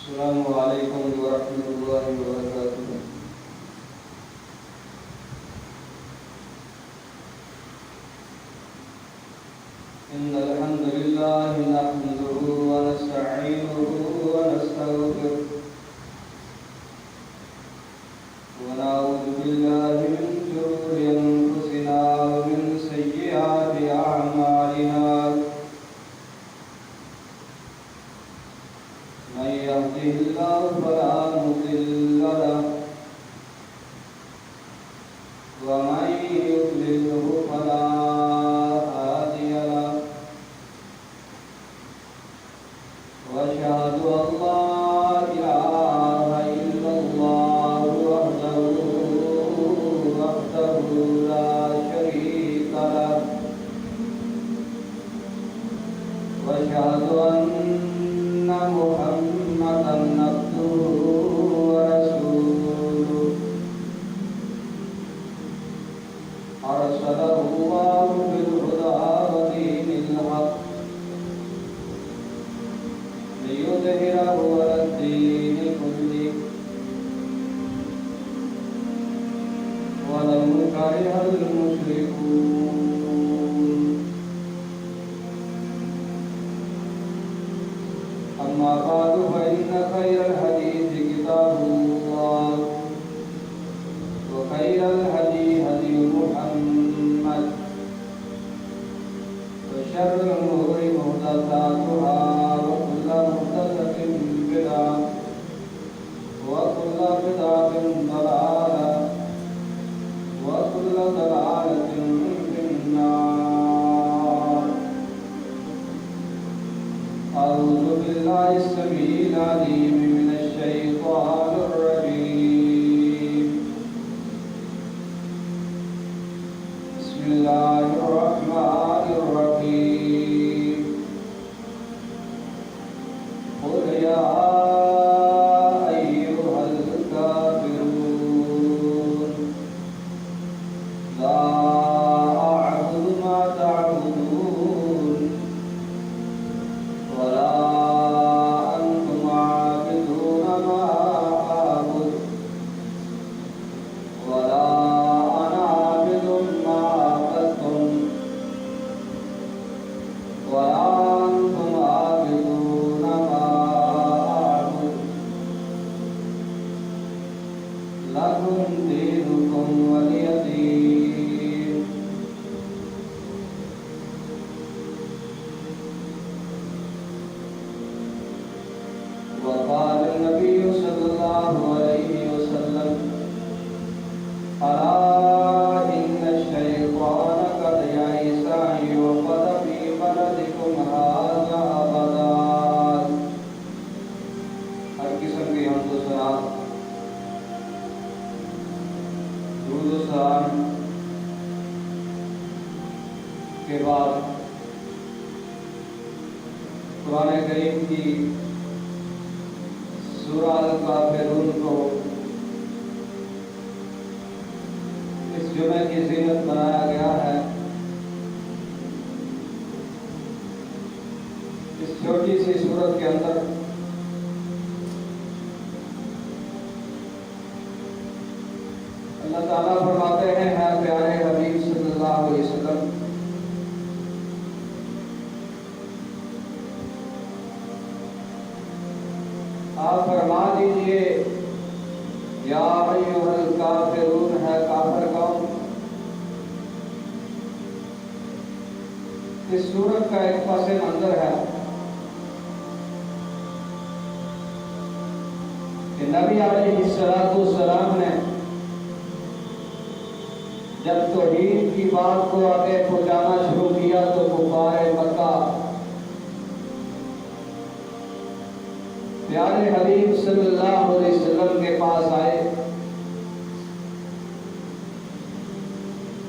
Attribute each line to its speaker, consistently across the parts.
Speaker 1: السلام علیکم ورحمۃ اللہ وبرکاتہ۔ إن الحمد لله نحمده ونستعينه ونستغفره ونعوذ بالله من شرور أنفسنا ومن سيئات أعمالنا، من يهده الله فلا مضل له ومن يضلله فلا هادي له، وأشهد أن لا إله إلا الله وحده لا شريك له، وأشهد أن محمدا عبده ورسوله، أرسله الله بالهدى ودين الحق ليظهره على الدين كله ولو كره المشركون. أما بعد فإن خير الحديث كتاب الله وخير الهدي هدي محمد وشر الأمور محدثاتها وكل محدثة بدعة وكل بدعة ضلالة وكل ضلالة في النار. أعوذ بالله السميع العليم من الشيطان الرجيم. بسم الله الرحمن الرحيم. قل يا أيها الكافرون لا أعبد ما تعبدون ولا أنتم عابدون ما أعبد ولا أنا عابد ما عبدتم ولا أنتم عابدون ما أعبد لكم دينكم ولي دين. وقال النبي صلى الله عليه وسلم ألا إن الشيطان قد يئس أن يعبد في بلدكم هذا أبدا. ہر قسم کی حمد و ثنا، درود و سلام کے بعد قرآن کریم کی سورہ الکافرون کو اس جمعہ کی زینت بنایا گیا ہے. اس چھوٹی سی سورت کے اندر اللہ تعالیٰ فرماتے ہیں ہے پیارے حبیب صلی اللہ علیہ وسلم آپ فرما دیجئے یا ایھا الکافرون، ہے کافر قوم. اس سورت کا ایک پس منظر ہے کہ نبی علیہ السلام نے جب توحید کی بات کو آگے پہنچانا شروع کیا تو کفار مکہ پیارے حبیب صلی اللہ علیہ وسلم کے پاس آئے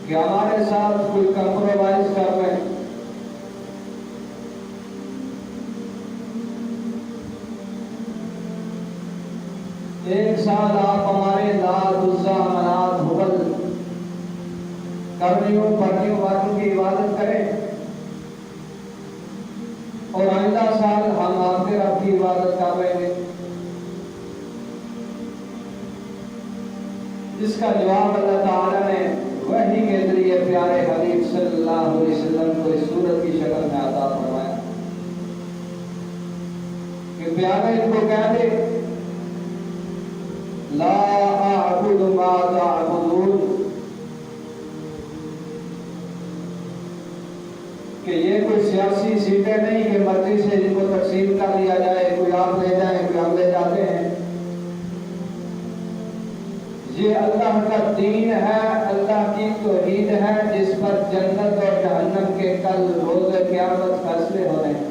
Speaker 1: کہ ہمارے ساتھ کوئی کمپرومائز کر لیں. ایک سال آپ ہمارے لات عزا منات ہبل کرنیوں پرنیوں والوں کی عبادت کریں اور آئندہ سال ہم آپ کے رب کی عبادت کر رہے ہیں. جس کا جواب اللہ تعالیٰ نے وحی کے ذریعے پیارے حبیب صلی اللہ علیہ وسلم کو اس سورت کی شکل میں عطا فرمایا کہ پیارے ان کو کہہ دے لا اعبد ما تعبدون، کہ یہ کوئی سیاسی سیٹیں نہیں کہ مرضی سے جن کو تقسیم کر دیا جائے، کوئی آپ لے جائیں کوئی ہم لے جاتے ہیں۔ یہ اللہ کا دین ہے، اللہ کی توحید ہے جس پر جنت اور جہنم کے کل روز قیامت فیصلے ہونے ہیں۔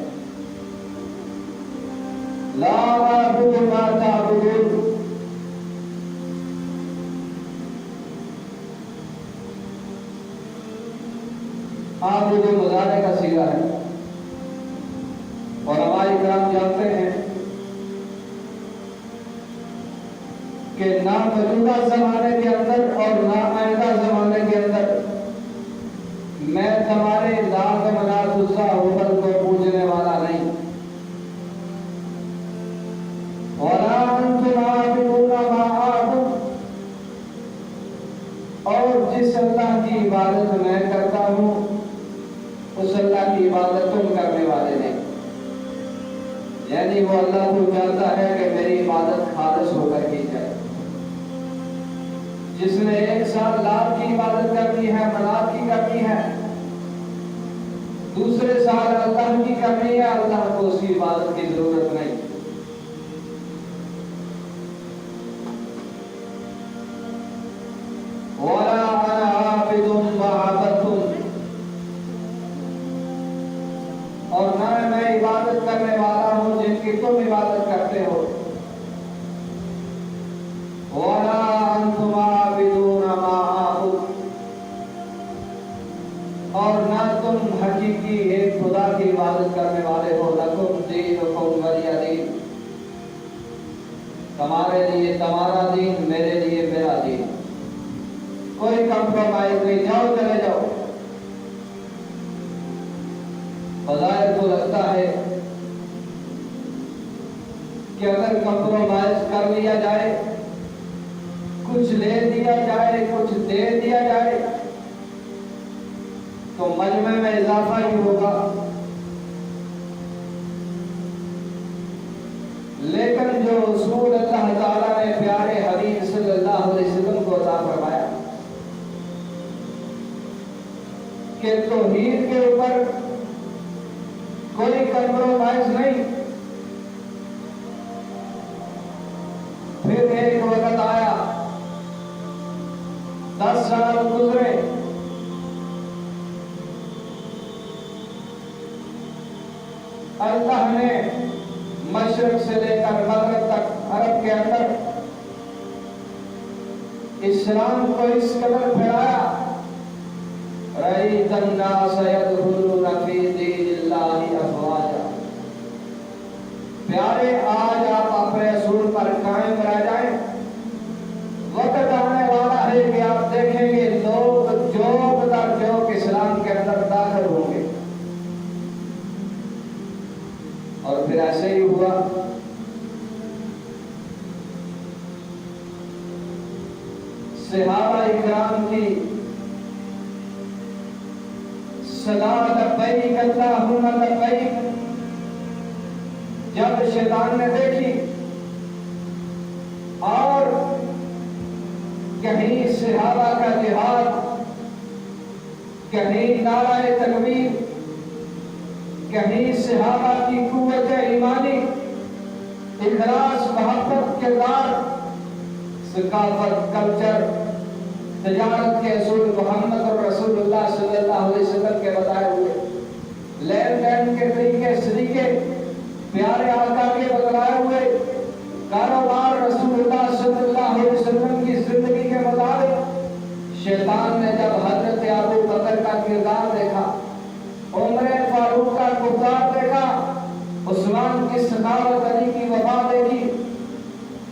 Speaker 1: لا اعبد ما تعبدون، عابد مضارع کا صیغہ ہے، اور ہمارے کرام جانتے ہیں کہ نہ موجودہ زمانے کے اندر اور نہ آئندہ زمانے کے اندر میں تمہارے لات منات عزا ہبل کو پوجنے والا نہیں، وَلَا أَنْتُمْ عَابِدُونَ مَا أَعْبُدُ، اور جس اللہ کی عبادت میں کرتا ہوں اس اللہ کی عبادت تم کرنے والے نہیں، یعنی وہ اللہ کو چاہتا ہے کہ میری عبادت خالص ہو کر کی جائے۔ جس نے ایک سال لات کی عبادت کرنی ہے، منات کی کرنی ہے، دوسرے سال اللہ کی کرنی ہے، اللہ کو اس کی عبادت کی ضرورت نہیں۔ وَلَا أَنَا عَابِدٌ مَا عَبَدتُّمْ، اور نہ میں عبادت کرنے والا ہوں جن کی تم عبادت کرتے ہو۔ وَلَا أَنْتُمْ عَابِدُونَ مَا أَعْبُدُ، اور نہ تم حقیقی ایک خدا کی عبادت کرنے والے ہو۔ لَكُمْ دِينُكُمْ وَلِيَ دِينِ، تمہارے لیے تمہارا دین، میرے لیے میرا دین، کوئی کمپرومائز نہیں، جاؤ چلے جاؤ۔ بظاہر تو لگتا ہے کہ اگر کمپرومائز کر لیا جائے، کچھ لے دیا جائے، کچھ دے دیا جائے تو مجمع میں اضافہ ہی ہوگا، لیکن جو اصول اللہ تعالیٰ نے پیارے حبیب صلی اللہ علیہ وسلم کو عطا فرمایا کہ توحید کے اوپر کوئی کمپرومائز نہیں۔ پھر ایک وقت آیا، 10 سال گزرے، اللہ نے مشرق سے لے کر مغرب تک عرب کے اندر اسلام کو اس قدر پھیلایا، رَأَيْتَ النَّاسَ يَدْخُلُونَ فِي دِينِ اللَّهِ أَفْوَاجًا، پیارے آج آپ اپنے اصول پر قائم رہ جائیں، وقت آنے والا ہے کہ آپ دیکھیں گے لوگ جوک در جوک اسلام کے اندر داخل ہوں گے۔ اور پھر ایسے ہی ہوا۔ صحابہ اکرام کی صدا لبیک اللہم لبیک جب شیطان نے دیکھی، اور کہیں صحابہ کا جہاد، کہیں نعرہ تکبیر، کہیں صحابہ کی قوت ایمانی، اخلاص، محبت، کردار، ثقافت، کلچر، تجارت کے اصول محمد اور رسول اللہ صلی اللہ علیہ وسلم کے بتائے ہوئے، لین دین کے طریقے سلیقے پیارے آقا کے بتلائے ہوئے، کاروبار رسول اللہ صلی اللہ علیہ وسلم کی زندگی کے مطابق، شیطان نے جب حضرت ابو بکر کا کردار دیکھا، عمر فاروق کا کردار دیکھا، عثمان کی سخاوت، علی کی وفا دیکھی،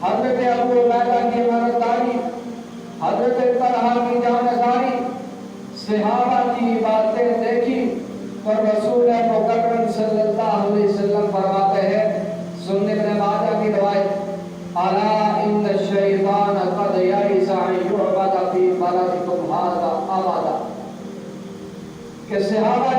Speaker 1: حضرت ابو عبیدہ کی امانتداری، حضرت طلحہ کی جانبداری، صحابہ کی عبادتیں دیکھی، تو رسول مکرم صلی اللہ علیہ وسلم فرماتے ہیں، سنن ابن ماجہ کی روایت، الا ان الشیطان قد یئس ان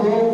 Speaker 1: 2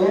Speaker 1: 2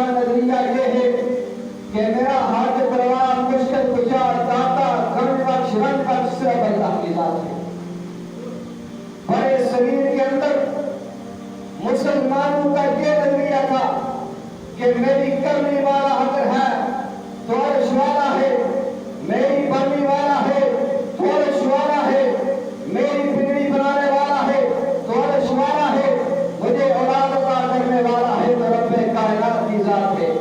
Speaker 1: کا نظریہ یہ ہے کہ میرا حاجت روا مشکل کشا داتا غم بخش رنگ بخش صرف اللہ کی ذات ہے۔ بڑے صغیر کے اندر مسلمانوں کا یہ نظریہ تھا کہ میری کرنے والا اگر ہے تو عرش والا ہے، میری بننے والا ہے تو عرش والا ہے، میری بگڑی بنانے والا ہے تو عرش والا ہے، مجھے اولاد عطا کرنے والا ہے تو رب کائنات کی ذات ہے۔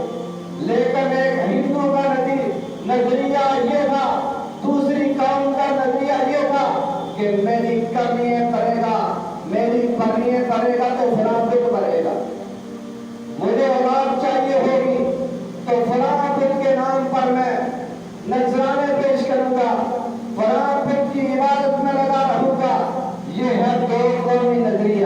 Speaker 1: لیکن ایک ہندو کا نظریہ یہ تھا، دوسری قوم کا نظریہ یہ تھا کہ میری کرنی کرے گا، میری بننی کرے گا تو فلاں بت بنے گا، مجھے اولاد چاہیے ہوگی تو فلاں بت کے نام پر میں نذرانے پیش کروں گا، فلاں بت کی عبادت میں لگا رہوں گا۔ یہ ہے دو قومی نظریہ۔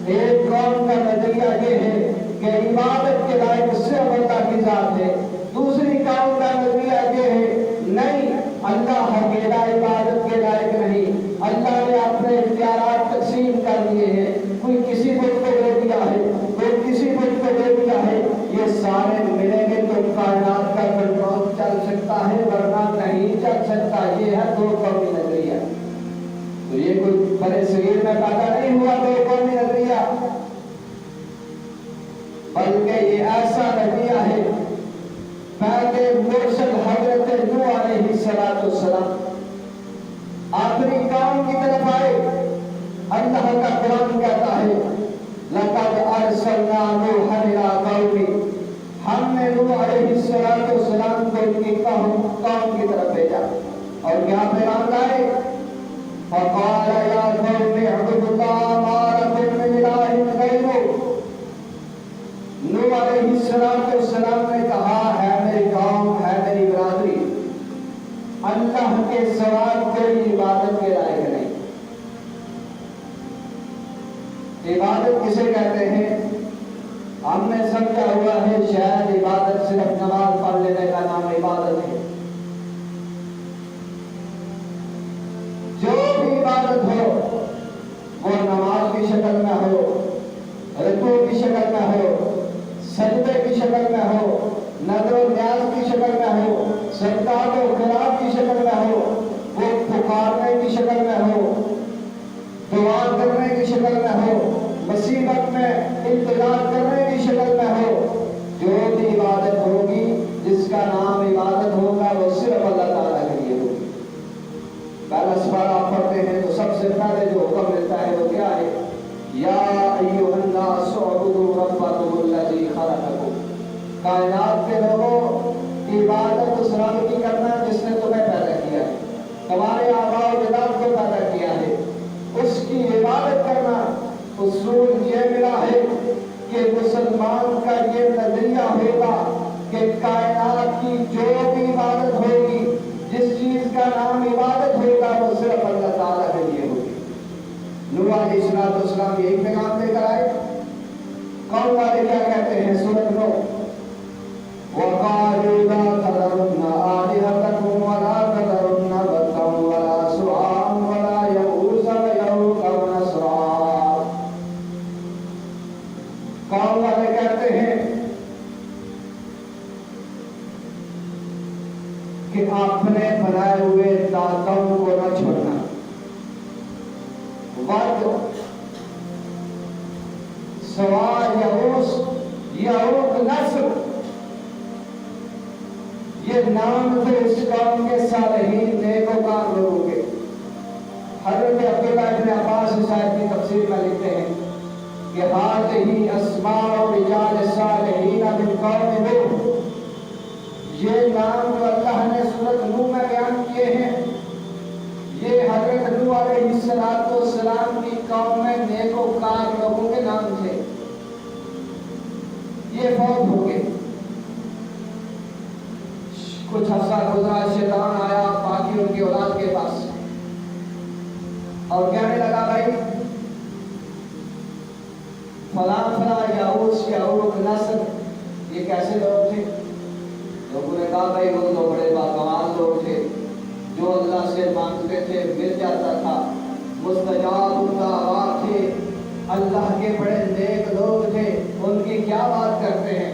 Speaker 1: ایک قوم کا نظریہ یہ ہے کہ عبادت کے لائق صرف اللہ کی ذات ہے، دوسری قوم کا نظریہ یہ ہے نہیں، اللہ اکیلا عبادت کے لائق نہیں، اللہ نے اپنے اختیارات تقسیم کر دیے ہیں، کوئی کسی بت کو دے دیا ہے، کوئی کسی بت کو دے دیا ہے، یہ سارے ملیں گے تو کائنات کا کنٹرول چل سکتا ہے ورنہ نہیں چل سکتا۔ یہ ہے دو قومی نظریہ۔ تو یہ کوئی بڑے صغیر میں پیدا نہیں ہوا دو قومی نظریہ، بلکہ یہ ایسا نظریہ ہے پہلے مرسل حضرت نوح علیہ السلام آخری قوم کی طرف آئے۔ اللہ کا قرآن کہتا ہے لقد ارسلنا نوحا الی قومہ، ہم نے نوح علیہ السلام کو ان کی قوم کی طرف بھیجا اور کیا پیغام لائے؟ فقال یا قوم اعبدوا اللہ ما لکم من الہ غیرہ۔ نوح علیہ السلام نے کہا ہے میری قوم، ہے میری برادری، اللہ کے سوا کوئی عبادت کے لائق نہیں۔ عبادت کسے کہتے ہیں؟ ہم نے سمجھا ہوا ہے شاید عبادت صرف نماز پڑھ لینے کا نام عبادت ہے۔ جو بھی عبادت ہو وہ نماز کی شکل میں ہو، رکوع کی شکل میں ہو، سجدے کی شکل میں ہو، نذر و نیاز کی شکل میں ہو، صدقات و خیرات کی شکل میں ہو، وہ پکارنے کی شکل میں ہو، دعا کرنے کی شکل میں ہو، مصیبت میں انتظار کرنے کی شکل میں ہو، جو بھی عبادت ہوگی جس کا نام عبادت ہوگا وہ صرف اللہ تعالیٰ کے لیے ہوگی۔ پہلا سپارہ آپ پڑھتے ہیں تو سب سے پہلے جو حکم ملتا ہے وہ کیا ہے؟ یا ایھا الناس اعبدوا ربکم الذی خلقکم، کائنات کے لوگوں عبادت اس رب کی کرنا جس نے تمہیں پیدا کیا ہے، تمہارے آباء و اجداد کو پیدا کیا ہے، اس کی عبادت کرنا۔ اصول یہ ملا ہے کہ مسلمان کا یہ نظریہ ہوگا کہ کائنات کی جو بھی عبادت ہوگی، جس چیز کا نام عبادت ہوگا وہ صرف اللہ تعالیٰ کے لیے ہوگی۔ نوح علیہ السلام یہی پیغام لے کر آئے۔ قوم والے کیا کہتے ہیں؟ سورۃ نوح وَقَالُوا لَا تَذَرُنَّ آلِهَتَكُمْ وَلَا تَذَرُنَّ وَدًّا وَلَا سُوَاعًا وَلَا يَغُوثَ وَيَعُوقَ وَنَسْرًا۔ قوم والے کہتے ہیں کہ اپنے بنائے ہوئے داتوں کو نہ چھوڑنا، ود، سوا، یغوث، یعوق، نصر، یہ نام تھے اس قوم کے صالحین نیکوکار لوگوں کے۔ حضرت عبداللہ ابن عباس اس آیت کی تفسیر میں لکھتے ہیں کہ ہذہ اسماء رجال الصالحین من قوم نوح، یہ نام جو اللہ نے سورۃ نوح میں بیان کیے ہیں یہ حضرت نوح علیہ السلام کی قوم میں نیکوکار لوگوں کے نام تھے۔ یہ فوت ہو گئے، کچھ عرصہ گزرا، شیطان آیا باقی ان کی اولاد کے پاس اور کہنے لگا بھائی فلاں فلاں یعوث، یعوق، نصر یہ کیسے لوگ تھے؟ لوگوں نے کہا بھائی وہ تو بڑے باکمال لوگ تھے، جو اللہ سے مانگتے تھے مل جاتا تھا، مستجاب الدعوات تھے، اللہ کے بڑے نیک لوگ تھے، ان کی کیا بات کرتے ہیں؟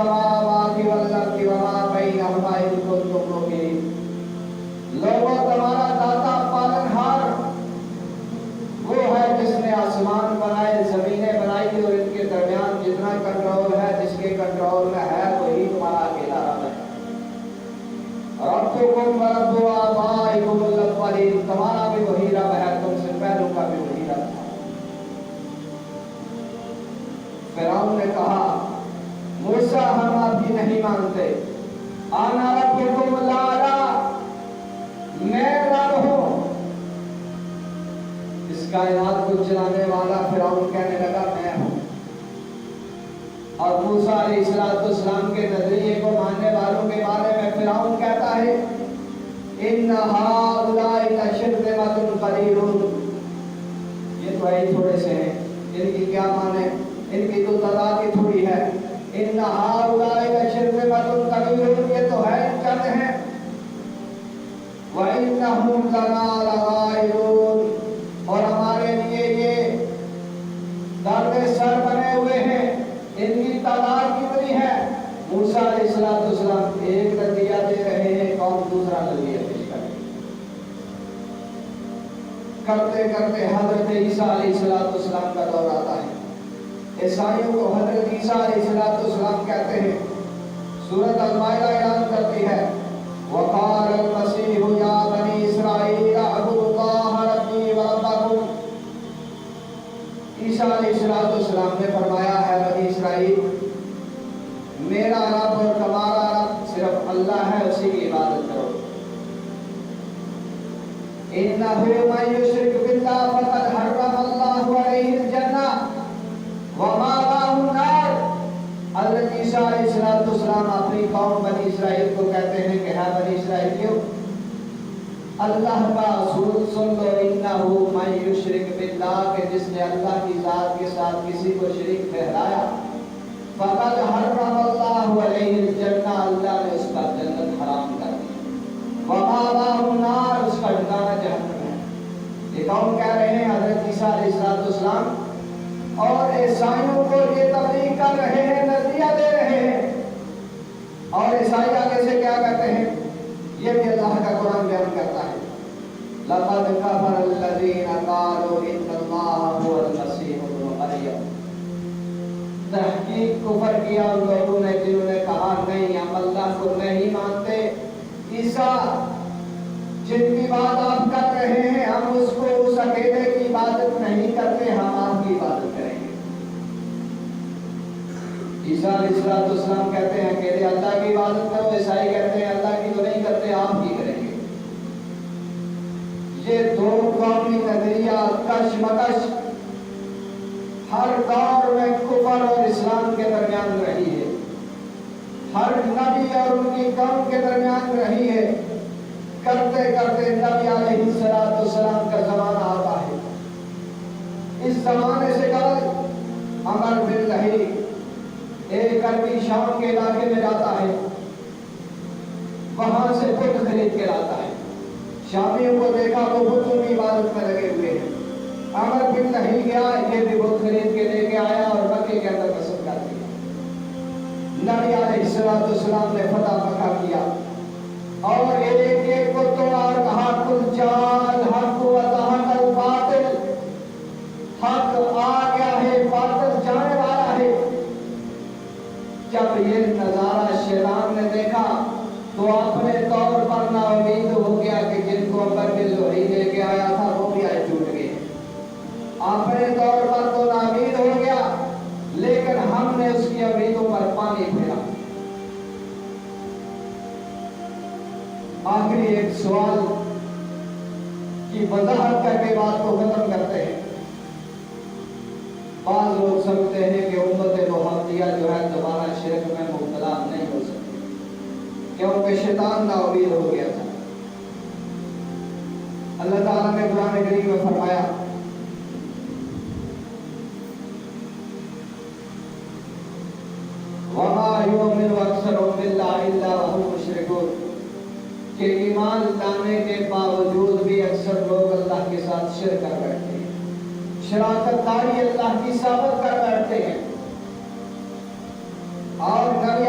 Speaker 1: السماوات والارض وما بینہما ان کنتم موقنین۔ لوگوں تمہارا داتا پالنہار وہ ہے جس نے آسمان بنائے، زمینیں بنائی اور ان کے درمیان جتنا کنٹرول ہے، جس کے کنٹرول میں ہے وہی تمہارا اکیلا رب ہے۔ ربکم ورب آبائکم الاولین، تمہارا بھی وہی رب ہے، تم سے پہلوں کا بھی وہی رب ہے۔ فرعون نے کہا موسیٰ ہم آپ کی نہیں مانتے، انا ربکم الاعلی، میں رب ہوں۔ اس کائنات کو چلانے والا فرعون کہنے لگا میں ہوں، اور موسیٰ علیہ السلام کے نظریے کو ماننے والوں کے بارے میں فرعون کہتا ہے ان ہؤلاء لشرذمۃ قلیلون، یہ تو ہے تھوڑے سے ہیں، ان کی کیا مانے، ان کی تو تعداد ہی تھوڑی ہے۔ ان ہؤلاء لشرذمۃ قلیلون، یہ تو ہے چند ہیں۔ وَإِنَّهُمْ لَنَا لَغَائِظُونَ، اور ہمارے لیے یہ درد سر بنے ہوئے ہیں۔ ان کی تعداد کتنی ہے؟ موسیٰ علیہ السلام ایک نظریہ دے رہے ہیں، قوم دوسرا نظریہ پیش کر رہی ہے۔ کرتے کرتے حضرت عیسیٰ علیہ السلام کا دور آتا ہے۔ عیسائیوں کو حضرت عیسیٰ علیہ السلام کہتے ہیں۔ سورۃ المائدہ اعلان کرتی ہے وقال المسیح یا بنی اسرائیل اعبدوا اللہ ربی وربکم، عیسیٰ علیہ السلام نے فرمایا ہے بنی اسرائیل میرا رب اور تمہارا رب صرف اللہ ہے، اسی کی عبادت کرو۔ انہ من یشرک باللہ فقد حرم اللہ علیہ الجنہ ومأواہ النار۔ حضرت عیسیٰ علیہ السلام اپنی قوم بنی اسرائیل کو کہتے ہیں کہ ہے بنی اسرائیلیوں، اللہ کا اصول سن لو، انہ من یشرک باللہ، کہ جس نے اللہ کی ذات کے ساتھ کسی کو شریک ٹھہرایا، فقد حرم اللہ علیہ الجنہ، اللہ نے اس پر جنت حرام کر دی، ومأواہ النار، اس کا ٹھکانہ جہنم ہے۔ یہ قوم کہہ رہے ہیں حضرت عیسیٰ علیہ السلام اور عیسائیوں کو یہ تبلیغ کر رہے ہیں، نظریہ دے رہے ہیں، اور عیسائی آگے سے کیا کہتے ہیں، یہ بھی اللہ کا قرآن بیان کرتا ہے لَقَدْ كَفَرَ الَّذِينَ قَالُوا إِنَّ اللَّهَ هُوَ الْمَسِيحُ ابْنُ مَرْيَمَ، تحقیق کفر کیا ان لوگوں نے جنہوں نے کہا نہیں ہم اللہ کو نہیں مانتے، عیسیٰ جن کی بات آپ کر رہے ہیں ہم اس کو اس اکیلے کی عبادت نہیں کرتے، ہم آپ کی عبادت کریں گے۔ عیسیٰ علیہ السلام کہتے ہیں اکیلے اللہ کی عبادت کرو، عیسائی کہتے ہیں اللہ کی تو نہیں کرتے، آپ کی کریں گے۔ یہ دو قومی نظریہ کشمکش ہر دور میں کفر اور اسلام کے درمیان رہی ہے، ہر نبی اور ان کی قوم کے درمیان رہی ہے۔ کرتے کرتے نبی علیہ السلام کا زمانہ آتا ہے، اس زمانے سے قبل عمر بن لہی ایک عربی شام کے علاقے میں جاتا ہے، وہاں سے بت خرید کے لاتا ہے۔ شامیوں کو دیکھا وہ بتوں کی عبادت میں لگے ہوئے ہیں، عمر بن لہی گیا، یہ بھی بت خرید کے لے کے آیا اور مکے کے اندر قسم کر دیا۔ نبی علیہ السلام نے فتح مکہ کیا اور ایک ایک کو توڑا اور کہا کل جاء الحق وزهق الباطل، حق آ گیا ہے باطل جانے والا ہے۔ جب یہ نظارہ شیطان نے دیکھا تو اپنے طور پر نا امید ہو گیا کہ جن کو عمر بن لہی لے کے آیا تھا وہ بھی آئے ٹوٹ گئے، اپنے طور پر تو نا امید ہو گیا، لیکن ہم نے اس کی امیدوں پر پانی پھیلا۔ آخری ایک سوال کی وضاحت کر کے بات کو ختم کرتے ہیں۔ بعض لوگ سمجھتے ہیں کہ امت محمدیہ جو ہے دوبارہ شرک میں مبتلا نہیں ہو سکتی کیونکہ شیطان نا امید ہو گیا تھا۔ اللہ تعالیٰ نے قرآن کریم میں فرمایا وَمَا يُؤْمِنُ أَكْثَرُهُم بِاللَّهِ إِلَّا وَهُمْ مُشْرِكُونَ، کہ ایمان لانے کے باوجود بھی اکثر لوگ اللہ کے ساتھ شرک کر بیٹھتے ہیں، شراکت داری اللہ کی ثابت کر بیٹھتے ہیں۔ اور نبی